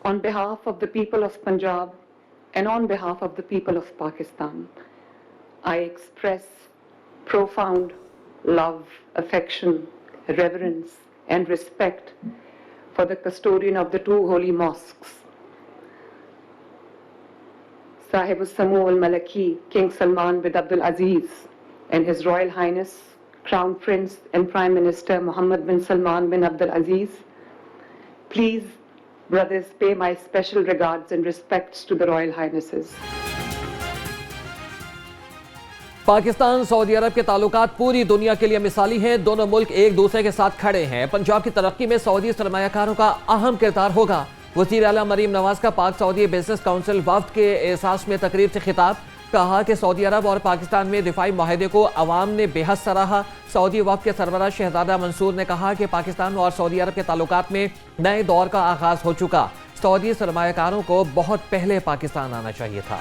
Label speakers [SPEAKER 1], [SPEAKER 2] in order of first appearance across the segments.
[SPEAKER 1] On behalf of the people of Punjab and on behalf of the people of Pakistan, I express profound love, affection, reverence, and respect for the custodian of the two holy mosques, Sahib al-Samu al-Malaki, King Salman bin Abdul Aziz, and His Royal Highness, Crown Prince and Prime Minister Mohammed bin Salman bin Abdul Aziz. Please, brothers, pay my special regards and respects to the Royal Highnesses.
[SPEAKER 2] Pakistan Saudi Arab के ताल्लुकात पूरी दुनिया के लिए मिसाली हैं। दोनों मुल्क एक दूसरे के साथ खड़े हैं। पंजाब की तरक्की में सऊदी सरमायाकारों का अहम किरदार होगा। वज़ीर आला मरीम नवाज का पाक सऊदी बिजनेस काउंसिल वफ्द के एहसास में तकरीब से खिताब। कहा कि सऊदी अरब और पाकिस्तान में दिफाई माहिदे को अवाम ने बेहद सराहा। सऊदी वफ्द के सरबराह शहजादा मंसूर ने कहा कि पाकिस्तान और सऊदी अरब के ताल्लुकात में नए दौर का आगाज हो चुका। सऊदी सरमायाकारों को बहुत पहले पाकिस्तान आना चाहिए था।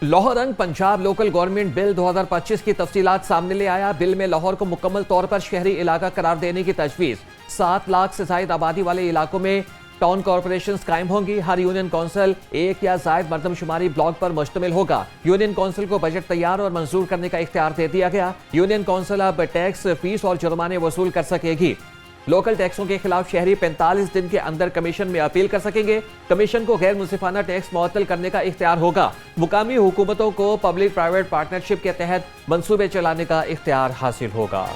[SPEAKER 2] लाहौर रंग पंजाब लोकल गवर्नमेंट बिल 2025 की तफसीलात सामने ले आया। बिल में लाहौर को मुकम्मल तौर पर शहरी इलाका करार देने की तजवीज़। 7 लाख से ज्यादा आबादी वाले इलाकों में टाउन कॉरपोरेशंस कायम होंगी। हर यूनियन काउंसिल एक या जायद मरदमशुमारी ब्लॉक पर मुश्तमिल होगा। यूनियन काउंसिल को बजट तैयार और मंजूर करने का इख्तियार दे दिया गया। यूनियन काउंसिल अब टैक्स, फीस और जुर्माने वसूल कर सकेगी। लोकल टैक्सों के खिलाफ शहरी 45 दिन के अंदर कमीशन में अपील कर सकेंगे। कमीशन को गैर मुनसिफाना टैक्स मुअत्तल करने का इख्तियार होगा। मुकामी हुकूमतों को पब्लिक प्राइवेट पार्टनरशिप के तहत मंसूबे चलाने का इख्तियार हासिल होगा।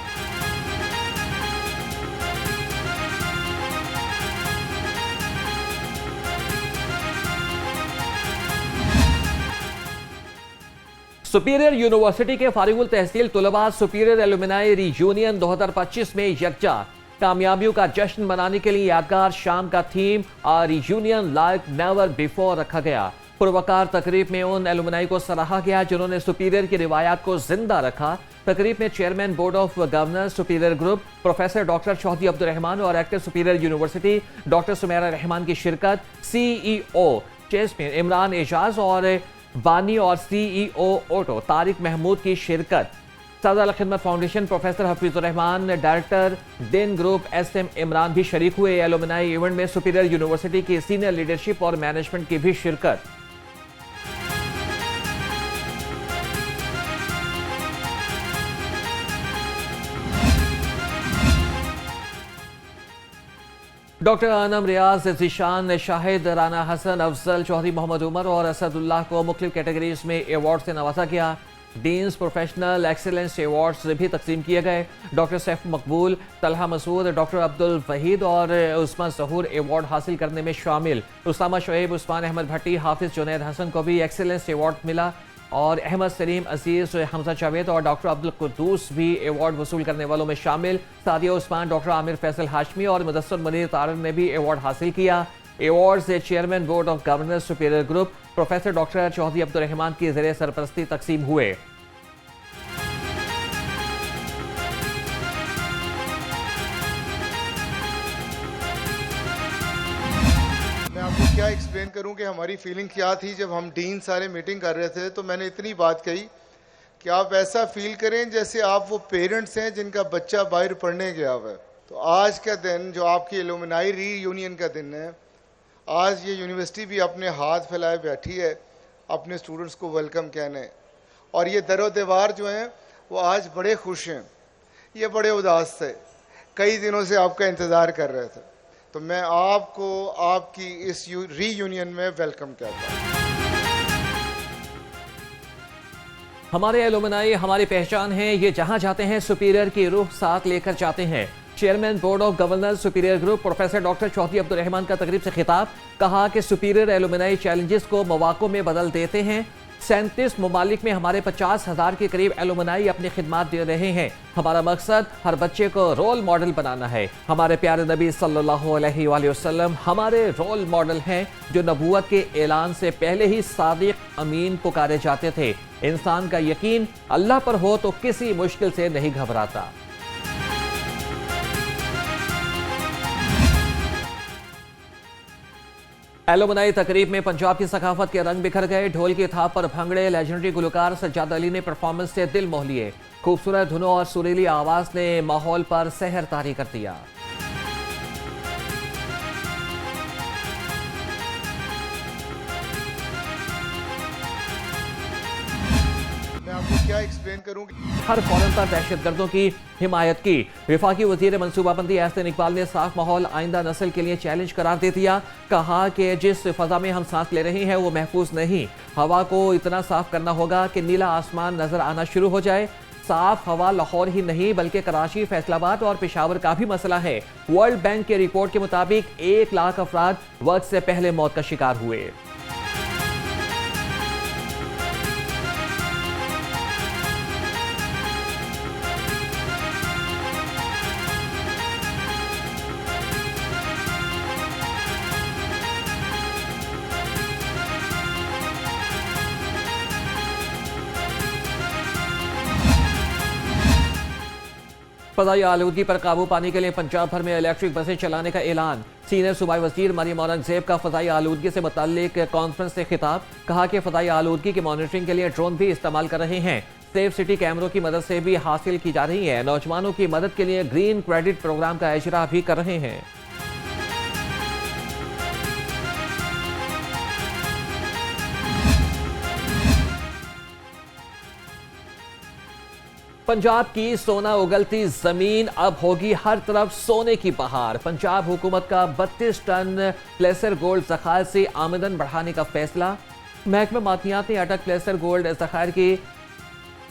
[SPEAKER 2] सुपीरियर यूनिवर्सिटी के फारिगुल तहसील तुलबा सुपीरियर एलुमनाई रीयूनियन 2025 में यकजा कामयाबियों का जश्न मनाने के लिए यादगार शाम का theme reunion like never before रखा गया। पुरवकार तकरीब में उन एलुमनाई को सराहा गया जिन्होंने सुपीरियर की रिवायात को जिंदा रखा। तकरीब में chairman board of governors superior group professor doctor Chaudhry Abdul Rahman और actor superior university doctor Sumera Rahman की शिरकत। CEO चेयरमैन इमरान एजाज और बानी और CEO ओटो तारिक महमूद की शिरकत। सदर अल खिदमत foundation professor Hafeezur Rahman, director दिन ग्रुप SM इमरान भी शरीक हुए। एलुमनाई इवेंट में सुपीरियर यूनिवर्सिटी की सीनियर लीडरशिप और मैनेजमेंट की भी शिरकत। डॉक्टर आनम रियाज, ज़ीशान शाहिद, राना हसन, अफजल चौधरी, मोहम्मद उमर और असदुल्लाह को मुख्तलिफ कैटेगरीज में अवार्ड से नवाजा गया। डीन्स प्रोफेशनल एक्सीलेंस अवार्ड्स भी तकसीम किए गए। डॉक्टर सैफ मकबूल, तलहा मसूद, डॉक्टर अब्दुल वहीद और उस्मान ज़हूर अवार्ड हासिल करने में शामिल। उसामा शुएब, उस्मान अहमद भट्टी, हाफिज जुनैद हसन को भी एक्सीलेंस अवार्ड मिला और अहमद सलीम अजीज, हमजा जावेद और डॉक्टर अब्दुल कुद्दूस भी अवार्ड वसूल करने वालों में शामिल। सादिया उस्मान, डॉक्टर आमिर फैसल हाशमी और मुदस्सर मुनीर तारन ने भी अवार्ड हासिल किया। अवार्ड से chairman board of governors superior group professor doctor Chaudhry Abdul Rahman की ज़ेरे सरपरस्ती तकसीम हुए।
[SPEAKER 3] मैं आपको क्या एक्सप्लेन करूं कि हमारी फीलिंग क्या थी जब हम डीन सारे मीटिंग कर रहे थे। तो मैंने इतनी बात कही कि आप ऐसा फील करें जैसे आप वो पेरेंट्स हैं जिनका बच्चा बाहर पढ़ने गया हुआ है। तो आज का दिन जो आपकी एलुमनाई रीयूनियन का दिन है, आज ये यूनिवर्सिटी भी अपने हाथ फैलाए बैठी है अपने स्टूडेंट्स को वेलकम कहने। और ये दरो दीवार जो हैं वो आज बड़े खुश हैं, ये बड़े उदास थे, कई दिनों से आपका इंतज़ार कर रहे थे। तो मैं आपको आपकी इस रीयूनियन में वेलकम कहता हूँ।
[SPEAKER 2] हमारे एलुमनाई हमारी पहचान है, ये जहां जाते हैं सुपीरियर की रूह साथ लेकर जाते हैं। Chairman board of governors superior group professor doctor Chaudhry Abdul Rahman का तकरीब से खिताब। कहा कि सुपीरियर एलुमनाई चैलेंजेस को मौक़ों में बदल देते हैं। 37 ममालिक में हमारे 50,000 के करीब एलुमनाई अपनी खिदमात दे रहे हैं। हमारा मकसद हर बच्चे को रोल मॉडल बनाना है। हमारे प्यारे नबी सल्लल्लाहु अलैहि वसल्लम हमारे रोल मॉडल हैं, जो नबूवत के ऐलान से पहले ही सादिक अमीन पुकारे जाते थे। इंसान का यकीन अल्लाह पर हो तो किसी मुश्किल से नहीं घबराता। एलुमनाई तकरीब में पंजाब की सकाफत के रंग बिखर गए। ढोल की थाप पर भंगड़े लेजेंडरी गुलकार सज्जाद अली ने परफॉर्मेंस से दिल मोह लिए। खूबसूरत धुनों और सुरीली आवाज ने माहौल पर सहर तारी कर दिया।
[SPEAKER 3] मैं आपको क्या एक्सप्लेन करूं कि
[SPEAKER 2] हर फौरन पर दहशतगर्दों की हिमायत की। विफाकी वजीर मनसूबाबंदी एहसन इकबाल ने साफ माहौल आइंदा नस्ल के लिए चैलेंज करार दे दिया। कहा कि जिस फजा में हम सांस ले रहे हैं वो महफूज नहीं। हवा को इतना साफ करना होगा कि नीला आसमान नजर आना शुरू हो जाए। साफ हवा लाहौर ही नहीं बल्कि कराची, फैसलाबाद और पेशावर का भी मसला है। वर्ल्ड बैंक की रिपोर्ट के मुताबिक 1 लाख अफराद वक्त से पहले मौत का शिकार हुए। फज़ाई आलूदगी पर काबू पाने के लिए पंजाब भर में इलेक्ट्रिक बसें चलाने का ऐलान। सीनियर सूबाई वजीर मरियम औरंगजेब का फज़ाई आलूदगी से मुताल्लिक कॉन्फ्रेंस से खिताब। कहा कि फज़ाई आलूदगी की मॉनिटरिंग के लिए ड्रोन भी इस्तेमाल कर रहे हैं। सेफ सिटी कैमरों की मदद से भी हासिल की जा रही है। नौजवानों की मदद के लिए ग्रीन क्रेडिट प्रोग्राम का इजरा भी कर रहे हैं। पंजाब की सोना उगलती जमीन, अब होगी हर तरफ सोने की बहार। पंजाब हुकूमत का 32 टन प्लेसर गोल्ड जखायर से आमदन बढ़ाने का फैसला। महकमा मादनियात ने अटक प्लेसर गोल्ड जखायर की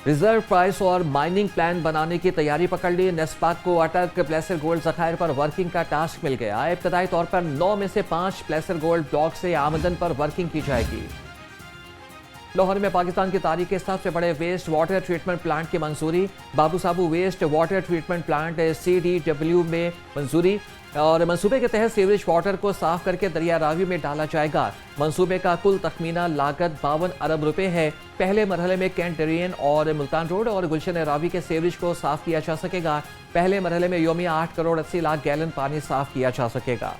[SPEAKER 2] रिजर्व प्राइस और माइनिंग प्लान बनाने की तैयारी पकड़ ली। नेस्पाक को अटक प्लेसर गोल्ड जखायर पर वर्किंग का टास्क मिल गया। इब्तदाई तौर पर 9 में से 5 प्लेसर गोल्ड ब्लॉक से आमदन पर वर्किंग की जाएगी। लाहौर में पाकिस्तान की तारीख के सबसे बड़े वेस्ट वाटर ट्रीटमेंट प्लांट की मंजूरी। Babu Sabu waste water treatment plant CDW में मंजूरी और मंसूबे के तहत सीवरेज वाटर को साफ करके दरिया रावी में डाला जाएगा। मंसूबे का कुल तखमीना लागत 52 अरब रुपए है। पहले मरहले में कैंट डेरियन और मुल्तान रोड और गुलशन रावी के सीवरेज को साफ किया जा सकेगा। पहले मरहले में योमिया 8 करोड़ 80 लाख गैलन पानी साफ किया जा सकेगा।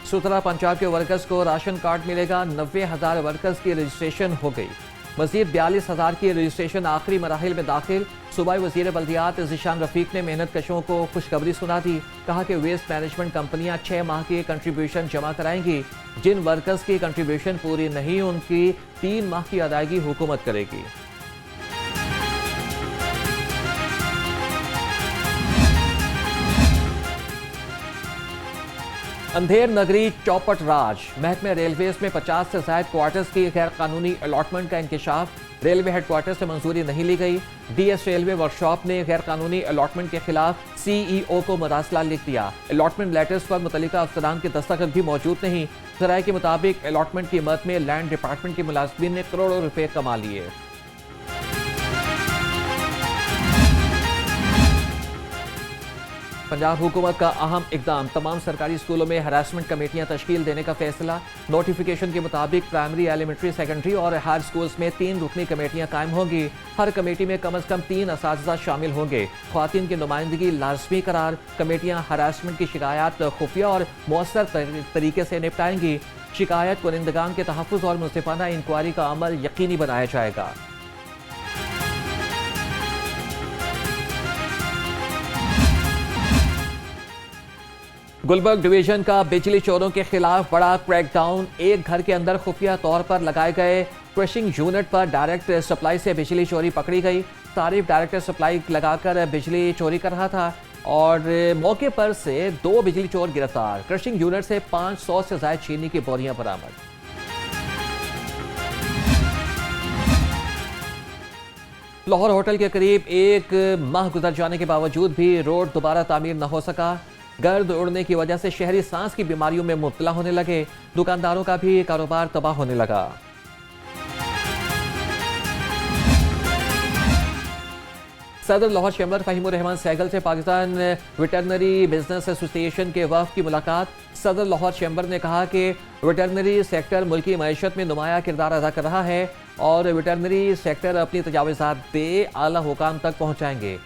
[SPEAKER 2] सुतरा पंजाब के वर्कर्स को राशन कार्ड मिलेगा। 90,000 वर्कर्स की रजिस्ट्रेशन हो गई। मजीद 42,000 की रजिस्ट्रेशन आखिरी मराहिल में दाखिल। सूबाई वजीर बल्दियात ज़ीशान रफीक ने मेहनत कशों को खुशखबरी सुना दी। कहा कि वेस्ट मैनेजमेंट कंपनियां 6 माह की कंट्रीब्यूशन जमा कराएंगी। जिन वर्कर्स की कंट्रीब्यूशन पूरी नहीं उनकी 3 माह की अदायगी हुकूमत करेगी। अंधेर नगरी चौपट राज। महकमे रेलवेज में 50 से ज्यादा क्वार्टर्स की गैर कानूनी अलॉटमेंट का इंकशाफ। रेलवे हेडक्वार्टर से मंजूरी नहीं ली गई। DS रेलवे वर्कशॉप ने गैर कानूनी अलॉटमेंट के खिलाफ CEO को मरासला लिख दिया। अलॉटमेंट लेटर्स पर मुतल्लिका अफसरान के दस्तखत भी मौजूद नहीं। ज़राए के मुताबिक अलॉटमेंट की मद में लैंड डिपार्टमेंट के मुलाजमीन ने करोड़ों रुपए कमा लिए। पंजाब हुकूमत का अहम इकदाम। तमाम सरकारी स्कूलों में हरासमेंट कमेटियां तश्कील देने का फैसला। नोटिफिकेशन के मुताबिक प्राइमरी, एलिमेंट्री, सेकेंडरी और हायर स्कूल्स में 3 रुकनी कमेटियां कायम होंगी। हर कमेटी में कम अज कम 3 असातिज़ा शामिल होंगे। ख्वातीन की नुमाइंदगी लाजमी करार। कमेटियां हरासमेंट की शिकायत खुफिया और मौसर तरीके से निपटाएंगी। शिकायत कुनिंदगान के तहफ़्फ़ुज़ और मुंसिफाना इंक्वायरी का अमल यकीनी बनाया जाएगा। गुलबर्ग डिवीजन का बिजली चोरों के खिलाफ बड़ा क्रैकडाउन। एक घर के अंदर खुफिया तौर पर लगाए गए क्रशिंग यूनिट पर डायरेक्ट सप्लाई से बिजली चोरी पकड़ी गई। तारीफ डायरेक्ट सप्लाई लगाकर बिजली चोरी कर रहा था और मौके पर से 2 बिजली चोर गिरफ्तार। क्रशिंग यूनिट से 500 से ज्यादा चीनी की बोरियां बरामद। लाहौर होटल के करीब 1 माह गुजर जाने के बावजूद भी रोड दोबारा तामीर न हो सका। गर्द उड़ने की वजह से शहरी सांस की बीमारियों में मुब्तला होने लगे। दुकानदारों का भी कारोबार तबाह होने लगा। सदर लाहौर चैम्बर फ़हीमुर रहमान सहगल से पाकिस्तान वेटरनरी बिजनेस एसोसिएशन के वफ़द की मुलाकात। सदर लाहौर चैम्बर ने कहा कि वेटरनरी सेक्टर मुल्की मईशत में नुमाया किरदार अदा कर रहा है और वेटरनरी सेक्टर अपनी तजावीज़ात आला हुकाम तक पहुँचाएंगे।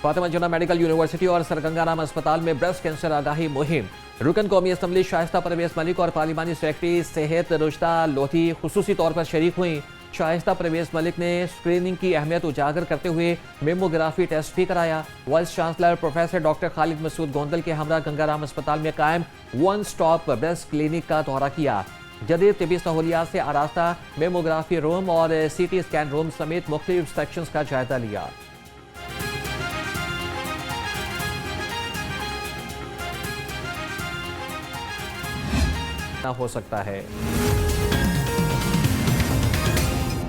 [SPEAKER 2] फातिमा जिन्ना मेडिकल यूनिवर्सिटी और सरगंगाराम अस्पताल में ब्रेस्ट कैंसर आगाही मुहिम। रुकन कौमी असम्बली शाइस्ता परवेज मलिक और पार्लिमानी सेक्रेटरी सेहत रुश्दा लोधी खुसूसी तौर पर शरीक हुई। शाइस्ता परवेज मलिक ने स्क्रीनिंग की अहमियत उजागर करते हुए मेमोग्राफी टेस्ट भी कराया। Vice chancellor professor doctor Khalid Masood Gondal के हमरा गंगाराम अस्पताल में कायम वन स्टॉप ब्रेस्ट क्लिनिक का दौरा किया। जदीद तिबी सहूलियात से आरास्ता मेमोग्राफी रूम और CT स्कैन रूम समेत मुख्तलिफ सेक्शंस का जायजा लिया। हो सकता है।